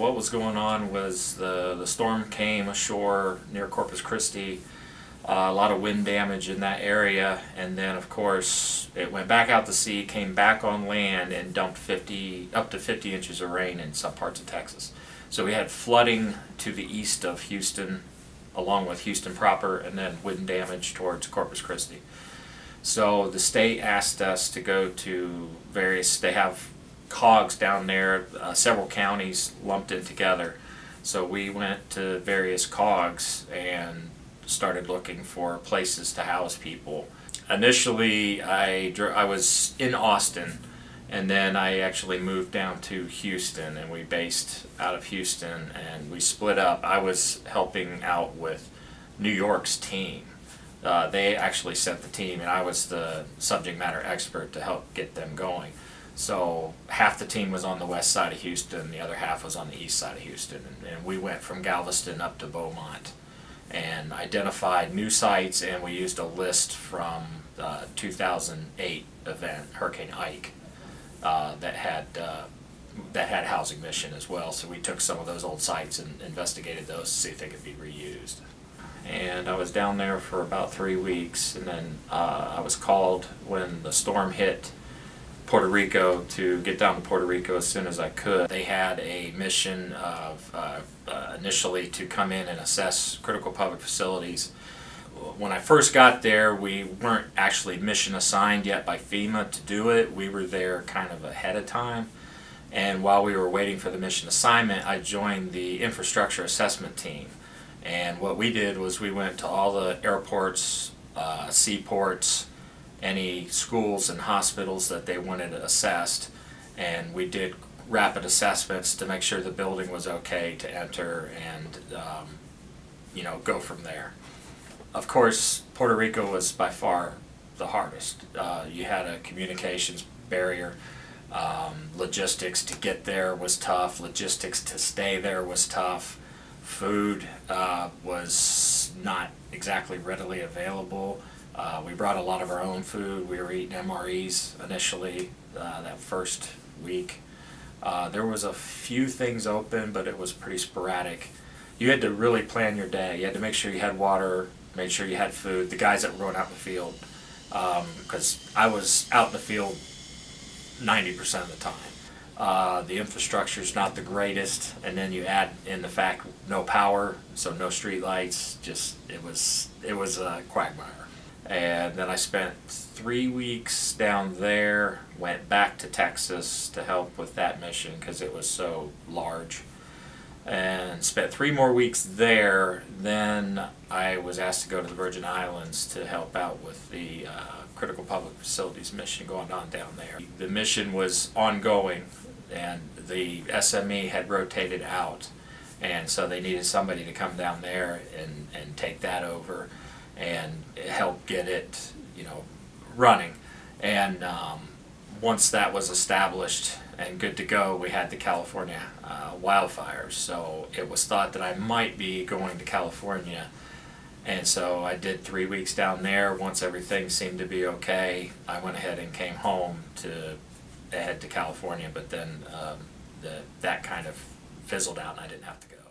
what was going on was the storm came ashore near Corpus Christi, a lot of wind damage in that area, and then of course it went back out to sea, came back on land, and dumped up to 50 inches of rain in some parts of Texas. So we had flooding to the east of Houston, along with Houston proper, and then wind damage towards Corpus Christi. So the state asked us to go to they have COGs down there, several counties lumped in together. So we went to various COGs and started looking for places to house people. Initially, I was in Austin, and then I actually moved down to Houston, and we based out of Houston, and we split up. I was helping out with New York's team. They actually sent the team, and I was the subject matter expert to help get them going. So half the team was on the west side of Houston, the other half was on the east side of Houston, and we went from Galveston up to Beaumont and identified new sites, and we used a list from the 2008 event, Hurricane Ike, that had housing mission as well. So we took some of those old sites and investigated those to see if they could be reused. And I was down there for about 3 weeks, and then I was called when the storm hit Puerto Rico to get down to Puerto Rico as soon as I could. They had a mission of initially to come in and assess critical public facilities. When I first got there, we weren't actually mission assigned yet by FEMA to do it. We were there kind of ahead of time. And while we were waiting for the mission assignment, I joined the infrastructure assessment team. And what we did was we went to all the airports, seaports, any schools and hospitals that they wanted assessed, and we did rapid assessments to make sure the building was okay to enter and go from there. Of course, Puerto Rico was by far the hardest. You had a communications barrier. Logistics to get there was tough. Logistics to stay there was tough. Food was not exactly readily available. We brought a lot of our own food. We were eating MREs initially that first week. There was a few things open, but it was pretty sporadic. You had to really plan your day. You had to make sure you had water, make sure you had food. The guys that were going out in the field, because I was out in the field 90% of the time. The infrastructure's not the greatest, and then you add in the fact no power, so no street lights. Just it was a quagmire. And then I spent 3 weeks down there, went back to Texas to help with that mission because it was so large, and spent 3 more weeks there. Then I was asked to go to the Virgin Islands to help out with the critical public facilities mission going on down there. The mission was ongoing, and the SME had rotated out, and so they needed somebody to come down there and take that over and help get it, running. And once that was established and good to go, we had the California wildfires. So it was thought that I might be going to California, and so I did 3 weeks down there. Once everything seemed to be okay, I went ahead and came home to head to California, but then that kind of fizzled out and I didn't have to go.